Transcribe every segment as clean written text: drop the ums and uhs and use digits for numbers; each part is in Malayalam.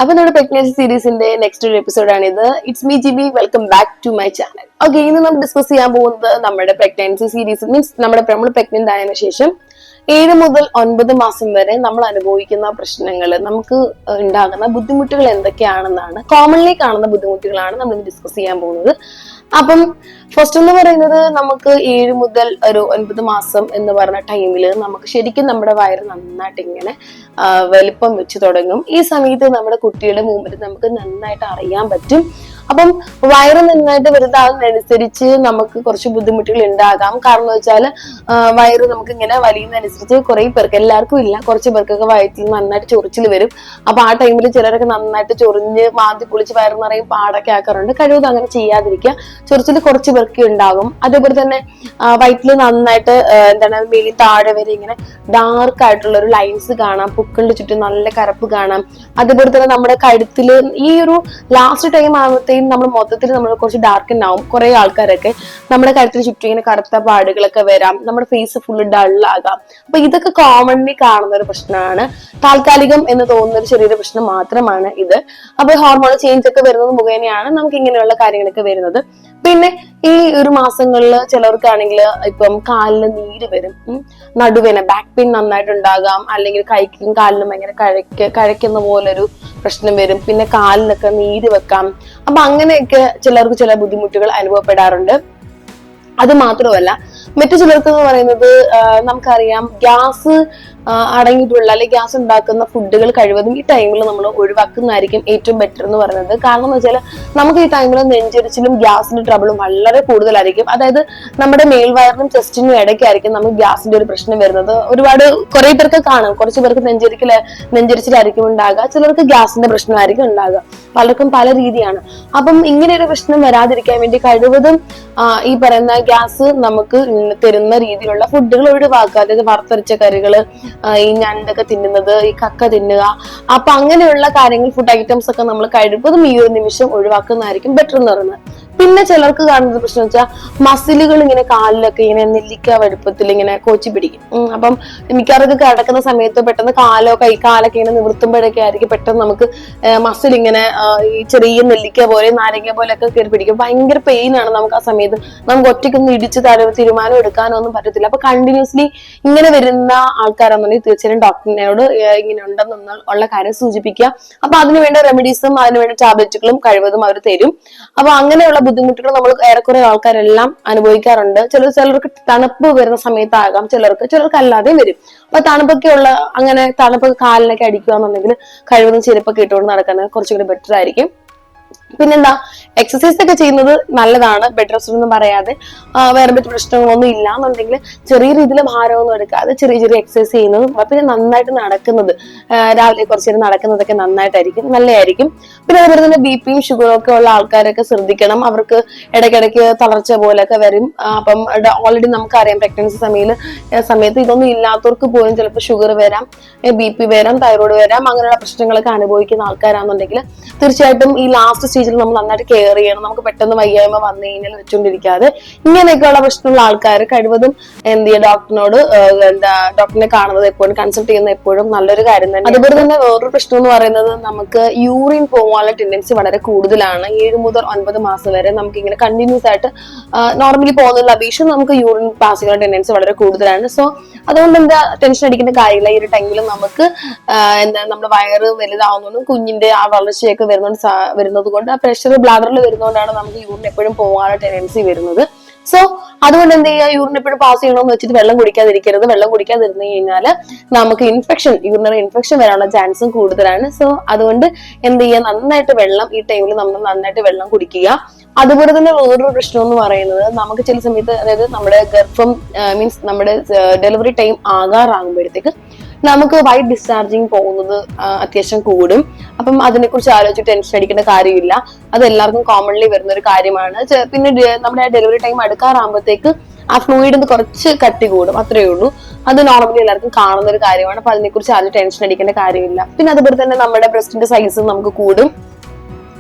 അപ്പൊ നമ്മുടെ പ്രഗ്നൻസി സീരീസിന്റെ നെക്സ്റ്റ് ഒരു എപ്പിസോഡാണിത്. It's me GB. Welcome back to my channel. Okay, ഇന്ന് നമ്മൾ ഡിസ്കസ് ചെയ്യാൻ പോകുന്നത് നമ്മുടെ പ്രഗ്നൻസി സീരീസ് മീൻസ് നമ്മൾ പ്രഗ്നന്റ് ആയതിനു ശേഷം 7 മുതൽ 9 മാസം വരെ നമ്മൾ അനുഭവിക്കുന്ന പ്രശ്നങ്ങൾ, നമുക്ക് ഉണ്ടാകുന്ന ബുദ്ധിമുട്ടുകൾ എന്തൊക്കെയാണെന്നാണ്. കോമൺലി കാണുന്ന ബുദ്ധിമുട്ടുകളാണ് നമ്മൾ ഇന്ന് ഡിസ്കസ് ചെയ്യാൻ പോകുന്നത്. അപ്പം ഫസ്റ്റ് എന്ന് പറയുന്നത്, നമുക്ക് 7 മുതൽ ഒരു 9 മാസം എന്ന് പറഞ്ഞ ടൈമില് നമുക്ക് ശരിക്കും നമ്മുടെ വയറ് നന്നായിട്ട് ഇങ്ങനെ വലിപ്പം വെച്ച് തുടങ്ങും. ഈ സമയത്ത് നമ്മുടെ കുട്ടിയുടെ മുമ്പിൽ നമുക്ക് നന്നായിട്ട് അറിയാൻ പറ്റും. അപ്പം വയറ് നന്നായിട്ട് വലുതാകുന്നതനുസരിച്ച് നമുക്ക് കുറച്ച് ബുദ്ധിമുട്ടുകൾ ഉണ്ടാകാം. കാരണം എന്ന് വെച്ചാൽ വയറ് നമുക്ക് ഇങ്ങനെ വലിയുന്നതനുസരിച്ച് കുറെ പേർക്ക്, എല്ലാവർക്കും ഇല്ല, കുറച്ച് പേർക്കൊക്കെ വയറ്റിൽ നന്നായിട്ട് ചൊറിച്ചിൽ വരും. അപ്പൊ ആ ടൈമിൽ ചിലരൊക്കെ നന്നായിട്ട് ചൊറിഞ്ഞ് മാന്തി കുളിച്ച് വയറ് നിറയും പാടൊക്കെ ആക്കാറുണ്ട്. കഴിവതും അങ്ങനെ ചെയ്യാതിരിക്കുക. ചൊറിച്ചിൽ കുറച്ച് പേർക്ക് ഉണ്ടാകും. അതേപോലെ തന്നെ വയറ്റിൽ നന്നായിട്ട് മേലിൽ താഴെ വരെ ഇങ്ങനെ ഡാർക്ക് ആയിട്ടുള്ള ഒരു ലൈൻസ് കാണാം. പുക്കളിന്റെ ചുറ്റും നല്ല കറുപ്പ് കാണാം. അതേപോലെ തന്നെ നമ്മുടെ കഴുത്തില് ഈ ഒരു ലാസ്റ്റ് ടൈം ആകുമ്പോഴത്തേക്കും നമ്മൾ മൊത്തത്തിൽ നമ്മൾ കുറച്ച് ഡാർക്കൻ ആവും. കുറെ ആൾക്കാരൊക്കെ നമ്മുടെ കഴുത്തിന് ചുറ്റും ഇങ്ങനെ കറുത്ത പാടുകളൊക്കെ വരാം. നമ്മുടെ ഫേസ് ഫുള്ള് ഡള്ളാകാം. അപ്പൊ ഇതൊക്കെ കോമൺലി കാണുന്ന ഒരു പ്രശ്നമാണ്. താൽക്കാലികം എന്ന് തോന്നുന്ന ഒരു ചെറിയൊരു പ്രശ്നം മാത്രമാണ് ഇത്. അപ്പൊ ഹോർമോൺ ചേഞ്ച് ഒക്കെ വരുന്നത് മുഖേനയാണ് നമുക്ക് ഇങ്ങനെയുള്ള കാര്യങ്ങളൊക്കെ വരുന്നത്. പിന്നെ ഈ ഒരു മാസങ്ങളിൽ ചിലർക്കാണെങ്കിൽ ഇപ്പം കാലിന് നീര് വരും, നടുവേന ബാക്ക് പെയിൻ നന്നായിട്ട് ഉണ്ടാകാം, അല്ലെങ്കിൽ കൈക്കും കാലിനും ഭയങ്കര കഴയ്ക്കുന്ന പോലൊരു പ്രശ്നം വരും. പിന്നെ കാലിനൊക്കെ നീര് വെക്കാം. അപ്പൊ അങ്ങനെയൊക്കെ ചിലർക്ക് ചില ബുദ്ധിമുട്ടുകൾ അനുഭവപ്പെടാറുണ്ട്. അത് മാത്രമല്ല, മറ്റു ചിലർക്ക് എന്ന് പറയുന്നത്, നമുക്കറിയാം ഗ്യാസ് അടങ്ങിയിട്ടുള്ള അല്ലെങ്കിൽ ഗ്യാസ് ഉണ്ടാക്കുന്ന ഫുഡുകൾ കഴിവതും ഈ ടൈമിൽ നമ്മൾ ഒഴിവാക്കുന്നതായിരിക്കും ഏറ്റവും ബെറ്റർ എന്ന് പറയുന്നത്. കാരണം എന്ന് വെച്ചാൽ നമുക്ക് ഈ ടൈമിൽ നെഞ്ചരിച്ചിലും ഗ്യാസിന്റെ ട്രബിളും വളരെ കൂടുതലായിരിക്കും. അതായത് നമ്മുടെ മേൽവയറിനും ചെസ്റ്റിനും ഇടയ്ക്കായിരിക്കും നമുക്ക് ഗ്യാസിന്റെ ഒരു പ്രശ്നം വരുന്നത്. കുറെ പേർക്ക് കാണും, കുറച്ച് പേർക്ക് നെഞ്ചരിച്ചിലായിരിക്കും ഉണ്ടാകുക, ചിലർക്ക് ഗ്യാസിന്റെ പ്രശ്നമായിരിക്കും ഉണ്ടാകുക. പലർക്കും പല രീതിയാണ്. അപ്പം ഇങ്ങനെ ഒരു പ്രശ്നം വരാതിരിക്കാൻ വേണ്ടി കഴിവതും ഈ പറയുന്ന ഗ്യാസ് നമുക്ക് തരുന്ന രീതിയിലുള്ള ഫുഡുകൾ ഒഴിവാക്കുക. അതായത് വറുത്തരച്ച കറികള്, ഈ ഞണ്ടൊക്കെ തിന്നുന്നത്, ഈ കക്ക തിന്നുക. അപ്പൊ അങ്ങനെയുള്ള കാര്യങ്ങൾ, ഫുഡ് ഐറ്റംസ് ഒക്കെ നമ്മൾ കഴിവതും ഈ ഒരു നിമിഷം ഒഴിവാക്കുന്നതായിരിക്കും ബെറ്റർ എന്ന് പറയുന്നത്. പിന്നെ ചിലർക്ക് കാണുന്ന പ്രശ്നം വെച്ചാൽ മസിലുകൾ ഇങ്ങനെ കാലിലൊക്കെ ഇങ്ങനെ നെല്ലിക്ക വലുപ്പത്തിൽ ഇങ്ങനെ കോച്ചി പിടിക്കും. അപ്പം മിക്കവാറൊക്കെ കിടക്കുന്ന സമയത്ത് പെട്ടെന്ന് കാലൊക്കെ ഇങ്ങനെ നിവർത്തുമ്പോഴൊക്കെ ആയിരിക്കും പെട്ടെന്ന് നമുക്ക് മസിൽ ഇങ്ങനെ ഈ ചെറിയ നെല്ലിക്ക പോലെ നാരങ്ങ പോലെയൊക്കെ കയറി പിടിക്കും. ഭയങ്കര പെയിൻ ആണ് നമുക്ക് ആ സമയത്ത്. നമുക്ക് ഒറ്റയ്ക്കൊന്നും ഇടിച്ച് തീരുമാനം എടുക്കാനോ ഒന്നും പറ്റത്തില്ല. അപ്പൊ കണ്ടിന്യൂസ്ലി ഇങ്ങനെ വരുന്ന ആൾക്കാരാണെന്നുണ്ടെങ്കിൽ തീർച്ചയായും ഡോക്ടറിനോട് ഇങ്ങനെ ഉണ്ടെന്നുള്ള കാര്യം സൂചിപ്പിക്കുക. അപ്പൊ അതിനുവേണ്ട റെമഡീസും അതിനുവേണ്ട ടാബ്ലറ്റുകളും കഴിവതും അവർ തരും. അപ്പൊ അങ്ങനെയുള്ള ബുദ്ധിമുട്ടുകൾ നമ്മൾ ഏറെക്കുറെ ആൾക്കാരെല്ലാം അനുഭവിക്കാറുണ്ട്. ചിലർക്ക് തണുപ്പ് വരുന്ന സമയത്താകാം, ചിലർക്ക് അല്ലാതെ വരും. അപ്പൊ തണുപ്പൊക്കെ കാലിനൊക്കെ അടിക്കുക എന്നുണ്ടെങ്കിൽ കഴിവതും ചെരുപ്പൊക്കെ ഇട്ടുകൊണ്ട് നടക്കുന്നത് കുറച്ചുകൂടി ബെറ്റർ ആയിരിക്കും. പിന്നെന്താ, എക്സസൈസ് ഒക്കെ ചെയ്യുന്നത് നല്ലതാണ്, ബെഡ് റെസ്റ്റ് ഒന്നും പറയാതെ. വേറെ മറ്റു പ്രശ്നങ്ങളൊന്നും ഇല്ല എന്നുണ്ടെങ്കിൽ ചെറിയ രീതിയിൽ ഭാരമൊന്നും എടുക്കാതെ ചെറിയ ചെറിയ എക്സസൈസ് ചെയ്യുന്നതും പിന്നെ നന്നായിട്ട് നടക്കുന്നത്, രാവിലെ കുറച്ചു നേരം നടക്കുന്നതൊക്കെ നല്ലതായിരിക്കും. പിന്നെ അതുപോലെ തന്നെ ബിപിയും ഷുഗറും ഒക്കെ ഉള്ള ആൾക്കാരൊക്കെ ശ്രദ്ധിക്കണം. അവർക്ക് ഇടയ്ക്കിടയ്ക്ക് തളർച്ച പോലൊക്കെ വരും. അപ്പം ഓൾറെഡി നമുക്കറിയാം പ്രഗ്നൻസി സമയത്ത് ഇതൊന്നും ഇല്ലാത്തവർക്ക് പോലും ചിലപ്പോൾ ഷുഗർ വരാം, ബിപി വരാം, തൈറോയ്ഡ് വരാം. അങ്ങനെയുള്ള പ്രശ്നങ്ങളൊക്കെ അനുഭവിക്കുന്ന ആൾക്കാരാണെന്നുണ്ടെങ്കിൽ തീർച്ചയായിട്ടും ഈ ലാസ്റ്റ് സ്റ്റേജിൽ നമ്മൾ നന്നായിട്ട് കെയർ ചെയ്യണം. നമുക്ക് പെട്ടെന്ന് വയ്യായ്മ വന്നു കഴിഞ്ഞാൽ വെച്ചുകൊണ്ടിരിക്കാതെ ഇങ്ങനെയൊക്കെയുള്ള പ്രശ്നമുള്ള ആൾക്കാർ കഴിവതും എന്ത് ചെയ്യുക, ഡോക്ടറിനെ കാണുന്നത് എപ്പോഴും, കൺസൾട്ട് ചെയ്യുന്നത് എപ്പോഴും നല്ലൊരു കാര്യം തന്നെ. അതുപോലെ തന്നെ വേറൊരു പ്രശ്നം എന്ന് പറയുന്നത്, നമുക്ക് യൂറിൻ പോകാനുള്ള ടെൻഡൻസി വളരെ കൂടുതലാണ്. 7 മുതൽ 9 മാസം വരെ നമുക്ക് ഇങ്ങനെ കണ്ടിന്യൂസ് ആയിട്ട് നോർമലി പോകുന്നതിൽ അപേക്ഷിച്ച് നമുക്ക് യൂറിൻ പാസ് ചെയ്യാനുള്ള ടെൻഡൻസി വളരെ കൂടുതലാണ്. സോ അതുകൊണ്ട് ടെൻഷൻ അടിക്കേണ്ട കാര്യമില്ല. ഈ ഒരു ടൈമിൽ നമുക്ക് നമ്മുടെ വയറ് വലുതാവുന്നതും കുഞ്ഞിന്റെ ആ വളർച്ചയൊക്കെ വരുന്നത് കൊണ്ട്, ആ പ്രഷർ ബ്ലാഡറിൽ വരുന്നതുകൊണ്ടാണ് നമുക്ക് യൂറിൻ എപ്പോഴും പോകാനുള്ള ടെൻഡൻസി വരുന്നത്. സോ അതുകൊണ്ട് എന്ത് ചെയ്യുക, യൂറിൻ എപ്പോഴും പാസ് ചെയ്യണമെന്ന് വെച്ചിട്ട് വെള്ളം കുടിക്കാതിരിക്കരുത്. വെള്ളം കുടിക്കാതിരുന്നു കഴിഞ്ഞാൽ നമുക്ക് യൂറിനറി ഇൻഫെക്ഷൻ വരാനുള്ള ചാൻസും കൂടുതലാണ്. സോ അതുകൊണ്ട് എന്ത് ചെയ്യുക, ഈ ടൈമിൽ നമ്മൾ നന്നായിട്ട് വെള്ളം കുടിക്കുക. അതുപോലെ തന്നെ വേറൊരു പ്രശ്നം എന്ന് പറയുന്നത്, നമുക്ക് ചില സമയത്ത്, അതായത് നമ്മുടെ ഗർഭം മീൻസ് നമ്മുടെ ഡെലിവറി ടൈം ആകാറാകുമ്പോഴത്തേക്ക് നമുക്ക് വൈറ്റ് ഡിസ്ചാർജിങ് പോകുന്നത് അത്യാവശ്യം കൂടും. അപ്പം അതിനെക്കുറിച്ച് ആലോചിച്ച് ടെൻഷൻ അടിക്കേണ്ട കാര്യമില്ല. അത് എല്ലാവർക്കും കോമൺലി വരുന്ന ഒരു കാര്യമാണ്. പിന്നെ നമ്മുടെ ഡെലിവറി ടൈം അടുക്കാറാകുമ്പോഴത്തേക്ക് ആ ഫ്ലൂയിഡിന് കുറച്ച് കട്ടി കൂടും, അത്രയേ ഉള്ളൂ. അത് നോർമലി എല്ലാവർക്കും കാണുന്ന ഒരു കാര്യമാണ്. അപ്പൊ അതിനെക്കുറിച്ച് ആരും ടെൻഷൻ അടിക്കേണ്ട കാര്യമില്ല. പിന്നെ അതുപോലെ തന്നെ നമ്മുടെ ബ്രസ്റ്റിന്റെ സൈസ് നമുക്ക് കൂടും.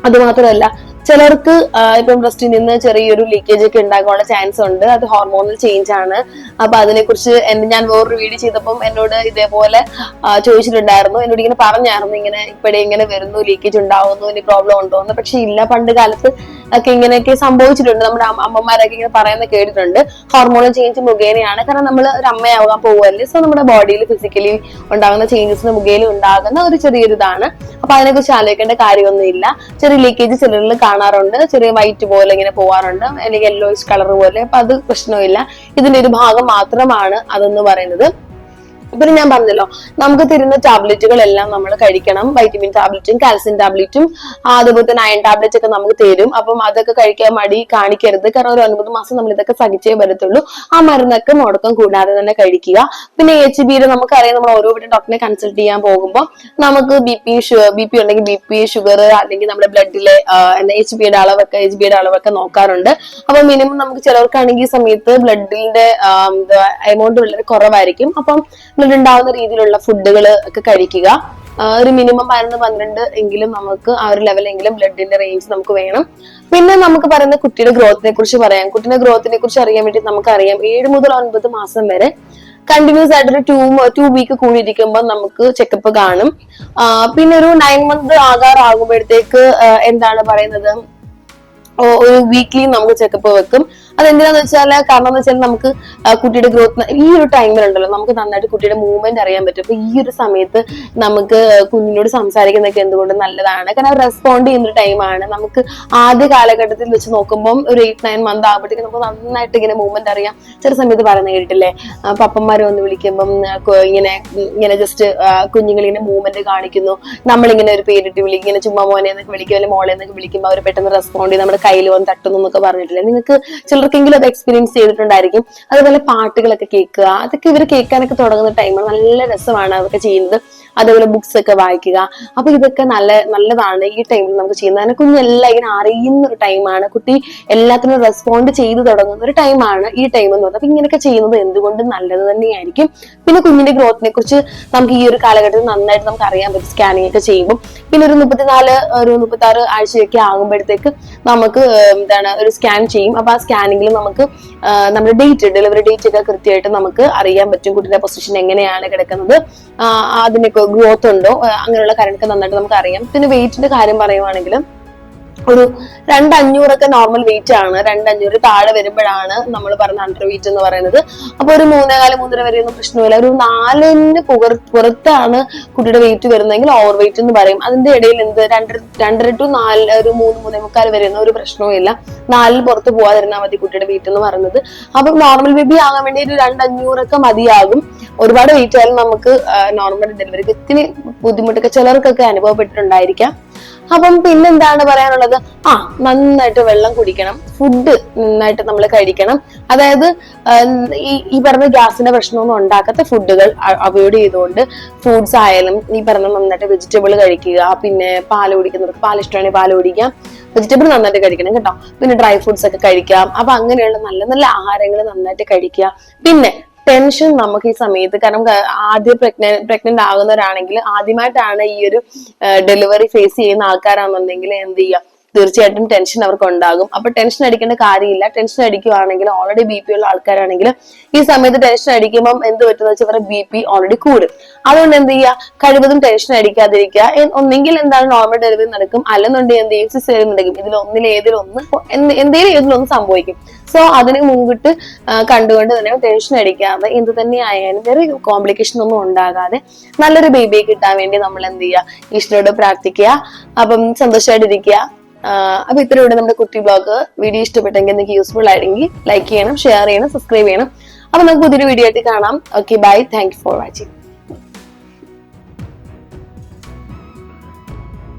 അതുമാത്രമല്ല, ചിലർക്ക് ഇപ്പം ബ്രസ്റ്റിൽ നിന്ന് ചെറിയൊരു ലീക്കേജ് ഒക്കെ ഉണ്ടാകാനുള്ള ചാൻസ് ഉണ്ട്. അത് ഹോർമോണൽ ചേഞ്ച് ആണ്. അപ്പൊ അതിനെക്കുറിച്ച് ഞാൻ വേറൊരു വീഡിയോ ചെയ്തപ്പം എന്നോട് ഇതേപോലെ ചോദിച്ചിട്ടുണ്ടായിരുന്നു. എന്നോട് ഇങ്ങനെ പറഞ്ഞായിരുന്നു, ഇങ്ങനെ ഇപ്പോഴേ ഇങ്ങനെ വരുന്നു, ലീക്കേജ് ഉണ്ടാവുന്നു, ഇനി പ്രോബ്ലം ഉണ്ടോ എന്ന്. പക്ഷെ ഇല്ല, പണ്ട് കാലത്ത് ഒക്കെ ഇങ്ങനെയൊക്കെ സംഭവിച്ചിട്ടുണ്ട്. നമ്മുടെ അമ്മമാരൊക്കെ ഇങ്ങനെ പറയുന്ന കേട്ടിട്ടുണ്ട്. ഹോർമോണൽ ചേഞ്ച് മുഖേനയാണ്. കാരണം നമ്മൾ ഒരു അമ്മയാവാൻ പോവല്ലേ. സോ നമ്മുടെ ബോഡിയിൽ ഫിസിക്കലി ഉണ്ടാകുന്ന ചേഞ്ചസിന് മുഖേന ഉണ്ടാകുന്ന ഒരു ചെറിയൊരു ഇതാണ്. അപ്പൊ അതിനെക്കുറിച്ച് ആലോചിക്കേണ്ട കാര്യമൊന്നുമില്ല. ചെറിയ ലീക്കേജ് ചിലരിൽ കാണാറുണ്ട്, ചെറിയ വൈറ്റ് പോലെ ഇങ്ങനെ പോവാറുണ്ട്, അല്ലെങ്കിൽ യെല്ലോയിഷ് കളർ പോലെ. അപ്പൊ അത് പ്രശ്നമില്ല. ഇതിന്റെ ഒരു ഭാഗം മാത്രമാണ് അതെന്ന് പറയുന്നത്. പിന്നെ ഞാൻ പറഞ്ഞല്ലോ, നമുക്ക് തരുന്ന ടാബ്ലറ്റുകളെല്ലാം നമ്മൾ കഴിക്കണം. വൈറ്റമിൻ ടാബ്ലറ്റും കാൽസ്യം ടാബ്ലറ്റും അതുപോലെ തന്നെ അയൺ ടാബ്ലറ്റ് ഒക്കെ നമുക്ക് തരും. അപ്പം അതൊക്കെ കഴിക്കാൻ മടി കാണിക്കരുത്. കാരണം ഒരു 9 മാസം നമ്മൾ ഇതൊക്കെ സഹിച്ചേ വരത്തുള്ളൂ. ആ മരുന്നൊക്കെ മുടക്കം കൂടാതെ തന്നെ കഴിക്കുക. പിന്നെ HBയുടെ നമുക്കറിയാം, നമ്മൾ ഓരോ വീട്ടിൽ ഡോക്ടറിനെ കൺസൾട്ട് ചെയ്യാൻ പോകുമ്പോൾ നമുക്ക് ബി പി ഉണ്ടെങ്കിൽ BP, ഷുഗർ, അല്ലെങ്കിൽ നമ്മുടെ ബ്ലഡിലെ HBയുടെ അളവൊക്കെ നോക്കാറുണ്ട്. അപ്പൊ മിനിമം നമുക്ക് ചിലവർക്കാണെങ്കിൽ ഈ സമയത്ത് ബ്ലഡിന്റെ എമൗണ്ട് വളരെ കുറവായിരിക്കും. അപ്പം ഉണ്ടാവുന്ന രീതിയിലുള്ള ഫുഡുകൾ ഒക്കെ കഴിക്കുക. ഒരു മിനിമം 11-12 എങ്കിലും നമുക്ക് ആ ഒരു ലെവലെങ്കിലും ബ്ലഡിന്റെ റേഞ്ച് നമുക്ക് വേണം. പിന്നെ നമുക്ക് പറയുന്ന കുട്ടിയുടെ ഗ്രോത്തിനെ കുറിച്ച് പറയാം. കുട്ടിയുടെ ഗ്രോത്തിനെ കുറിച്ച് അറിയാൻ വേണ്ടി നമുക്കറിയാം, 7 മുതൽ 9 മാസം വരെ കണ്ടിന്യൂസ് ആയിട്ടൊരു 2 വീക്ക് കൂടിയിരിക്കുമ്പോൾ നമുക്ക് ചെക്കപ്പ് കാണും. പിന്നെ ഒരു 9 മന്ത് ആകുമ്പോഴത്തേക്ക് എന്താണ് പറയുന്നത്, ഒരു വീക്ക്ലി നമുക്ക് ചെക്കപ്പ് വെക്കും. അതെന്തിനാന്ന് വെച്ചാൽ, കാരണം എന്ന് വെച്ചാൽ നമുക്ക് കുട്ടിയുടെ ഗ്രോത്ത് ഈ ഒരു ടൈമിലുണ്ടല്ലോ, നമുക്ക് നന്നായിട്ട് കുട്ടിയുടെ മൂവ്മെന്റ് അറിയാൻ പറ്റും. അപ്പൊ ഈ ഒരു സമയത്ത് നമുക്ക് കുഞ്ഞിനോട് സംസാരിക്കുന്നതൊക്കെ എന്തുകൊണ്ട് നല്ലതാണ്. കാരണം റെസ്പോണ്ട് ചെയ്യുന്ന ഒരു ടൈമാണ്. നമുക്ക് ആദ്യ കാലഘട്ടത്തിൽ വെച്ച് നോക്കുമ്പോൾ ഒരു 8-9 മന്ത് ആകുമ്പോഴത്തേക്ക് നമുക്ക് നന്നായിട്ട് ഇങ്ങനെ മൂവ്മെന്റ് അറിയാം. ചില സമയത്ത് പറയുന്ന കേട്ടിട്ടില്ലേ, പപ്പന്മാരെ വന്ന് വിളിക്കുമ്പം ഇങ്ങനെ ജസ്റ്റ് കുഞ്ഞുങ്ങളിങ്ങനെ മൂവ്മെന്റ് കാണിക്കുന്നു, നമ്മളിങ്ങനെ ഒരു പേരിട്ട് വിളിക്കും, ഇങ്ങനെ ചുമ്മാ മോനെ എന്നൊക്കെ വിളിക്കും, അല്ലെങ്കിൽ മോളെ എന്നൊക്കെ വിളിക്കുമ്പോൾ അവർ പെട്ടെന്ന് റെസ്പോണ്ട് ചെയ്യും, നമ്മുടെ കയ്യിൽ വന്ന് തട്ടുന്നു എന്നൊക്കെ പറഞ്ഞിട്ടില്ലേ. നിങ്ങൾക്ക് ചിലർക്കെങ്കിലും അത് എക്സ്പീരിയൻസ് ചെയ്തിട്ടുണ്ടായിരിക്കും. അതുപോലെ പാട്ടുകളൊക്കെ കേൾക്കുക, അതൊക്കെ ഇവർ കേൾക്കാനൊക്കെ തുടങ്ങുന്ന ടൈമാണ്. നല്ല രസമാണ് അതൊക്കെ ചെയ്യുന്നത്. അതേപോലെ ബുക്സ് ഒക്കെ വായിക്കുക. അപ്പൊ ഇതൊക്കെ നല്ലതാണ് ഈ ടൈമിൽ നമുക്ക് ചെയ്യുന്നത്. കാരണം കുഞ്ഞെല്ലാം ഇങ്ങനെ അറിയുന്ന ഒരു ടൈമാണ്. കുട്ടി എല്ലാത്തിനും റെസ്പോണ്ട് ചെയ്ത് തുടങ്ങുന്ന ഒരു ടൈമാണ് ഈ ടൈം എന്ന് പറയുന്നത്. അപ്പൊ ഇങ്ങനെയൊക്കെ ചെയ്യുന്നത് എന്തുകൊണ്ടും നല്ലത് തന്നെയായിരിക്കും. പിന്നെ കുഞ്ഞിന്റെ ഗ്രോത്തിനെ കുറിച്ച് നമുക്ക് ഈ ഒരു കാലഘട്ടത്തിൽ നന്നായിട്ട് നമുക്ക് അറിയാൻ പറ്റും, സ്കാനിങ് ഒക്കെ ചെയ്യുമ്പോൾ. പിന്നെ ഒരു 36 ആഴ്ചയൊക്കെ ആകുമ്പോഴത്തേക്ക് നമുക്ക് ഒരു സ്കാൻ ചെയ്യും. അപ്പൊ ആ സ്കാനിങ്ങിൽ നമുക്ക് നമ്മുടെ ഡെലിവറി ഡേറ്റ് ഒക്കെ കൃത്യമായിട്ട് നമുക്ക് അറിയാൻ പറ്റും. കുട്ടിയുടെ പൊസിഷൻ എങ്ങനെയാണ് കിടക്കുന്നത്, അതിനൊക്കെ ഗ്രോത്ത് ഉണ്ടോ, അങ്ങനെയുള്ള കാര്യങ്ങളൊക്കെ നന്നായിട്ട് നമുക്ക് അറിയാം. പിന്നെ വെയിറ്റിന്റെ കാര്യം പറയുവാണെങ്കിൽ ഒരു 2,500 നോർമൽ വെയിറ്റ് ആണ്. 2,500 താഴെ വരുമ്പോഴാണ് നമ്മൾ പറഞ്ഞ അണ്ടർ വെയിറ്റ് എന്ന് പറയുന്നത്. അപ്പൊ ഒരു 3.25-3.5 വരെ ഒന്നും പ്രശ്നമില്ല. ഒരു 4ന് പുറത്താണ് കുട്ടിയുടെ വെയിറ്റ് വരുന്നതെങ്കിൽ ഓവർ വെയിറ്റ് എന്ന് പറയും. അതിന്റെ ഇടയിൽ 2.5 to 4, ഒരു 3-3.25 വരുന്ന ഒരു പ്രശ്നവും ഇല്ല. 4 പുറത്ത് പോവാതിരുന്നാൽ മതി കുട്ടിയുടെ വെയിറ്റ് എന്ന് പറയുന്നത്. അപ്പൊ നോർമൽ ബേബി ആകാൻ വേണ്ടി ഒരു 2,500 മതിയാകും. ഒരുപാട് വെയിറ്റ് ആയാലും നമുക്ക് നോർമൽ ഡെലിവറിക്ക് ഇത്തിരി ബുദ്ധിമുട്ടൊക്കെ ചിലർക്കൊക്കെ അനുഭവപ്പെട്ടിട്ടുണ്ടായിരിക്കാം. അപ്പം പിന്നെന്താണ് പറയാനുള്ളത്, നന്നായിട്ട് വെള്ളം കുടിക്കണം, ഫുഡ് നന്നായിട്ട് നമ്മൾ കഴിക്കണം. അതായത് ഈ പറഞ്ഞ ഗ്യാസിന്റെ പ്രശ്നമൊന്നും ഉണ്ടാക്കാത്ത ഫുഡുകൾ അവോയ്ഡ് ചെയ്തുകൊണ്ട് ഫ്രൂട്ട്സ് ആയാലും ഈ പറഞ്ഞ നന്നായിട്ട് വെജിറ്റബിൾ കഴിക്കുക. പിന്നെ പാല് കുടിക്കുന്നവർക്ക് പാൽ ഇഷ്ടമാണെങ്കിൽ പാല് കുടിക്കാം, വെജിറ്റബിൾ നന്നായിട്ട് കഴിക്കണം കേട്ടോ. പിന്നെ ഡ്രൈ ഫ്രൂട്ട്സ് ഒക്കെ കഴിക്കാം. അപ്പൊ അങ്ങനെയുള്ള നല്ല നല്ല ആഹാരങ്ങൾ നന്നായിട്ട് കഴിക്കുക. പിന്നെ ടെൻഷൻ നമുക്ക് ഈ സമയത്ത്, കാരണം ആദ്യം പ്രഗ്നന്റ് ആകുന്നവരാണെങ്കിൽ, ആദ്യമായിട്ടാണ് ഈ ഒരു ഡെലിവറി ഫേസ് ചെയ്യുന്ന ആൾക്കാരാണെന്നുണ്ടെങ്കിൽ എന്ത് ചെയ്യുക, തീർച്ചയായിട്ടും ടെൻഷൻ അവർക്ക് ഉണ്ടാകും. അപ്പൊ ടെൻഷൻ അടിക്കേണ്ട കാര്യമില്ല. ടെൻഷൻ അടിക്കുവാണെങ്കിൽ, ഓൾറെഡി BP ഉള്ള ആൾക്കാരാണെങ്കിൽ ഈ സമയത്ത് ടെൻഷൻ അടിക്കുമ്പോൾ എന്ത് പറ്റുന്ന വെച്ചാൽ അവരുടെ BP ഓൾറെഡി കൂടും. അതുകൊണ്ട് എന്ത് ചെയ്യുക, കഴിവതും ടെൻഷൻ അടിക്കാതിരിക്കുക. ഒന്നെങ്കിൽ എന്താണ് നോർമൽ ഡെലിവറി നടക്കും, അല്ലെന്നുണ്ടെങ്കിൽ എന്ത് ചെയ്യും, സിസേറിയൻ നടക്കും. ഏതിലൊന്ന് സംഭവിക്കും. സോ അതിന് മുൻകിട്ട് കണ്ടുകൊണ്ട് തന്നെ ടെൻഷൻ അടിക്കാതെ എന്ത് തന്നെ ആയാലും വേറെ കോംപ്ലിക്കേഷൻ ഒന്നും ഉണ്ടാകാതെ നല്ലൊരു ബേബിയെ കിട്ടാൻ വേണ്ടി നമ്മൾ എന്ത് ചെയ്യുക, ഈശ്വരോട് പ്രാർത്ഥിക്കുക. അപ്പം സന്തോഷമായിട്ടിരിക്കുക. അപ്പൊ ഇത്രയോടെ നമ്മുടെ കുട്ടി ബ്ലോഗ് വീഡിയോ ഇഷ്ടപ്പെട്ടെങ്കിൽ നിങ്ങൾക്ക് യൂസ്ഫുൾ ആയിരുന്നെങ്കിൽ ലൈക്ക് ചെയ്യണം, ഷെയർ ചെയ്യണം, സബ്സ്ക്രൈബ് ചെയ്യണം. അപ്പൊ നമുക്ക് പുതിയൊരു വീഡിയോ ആയിട്ട് കാണാം. Okay, bye. Thank you for watching.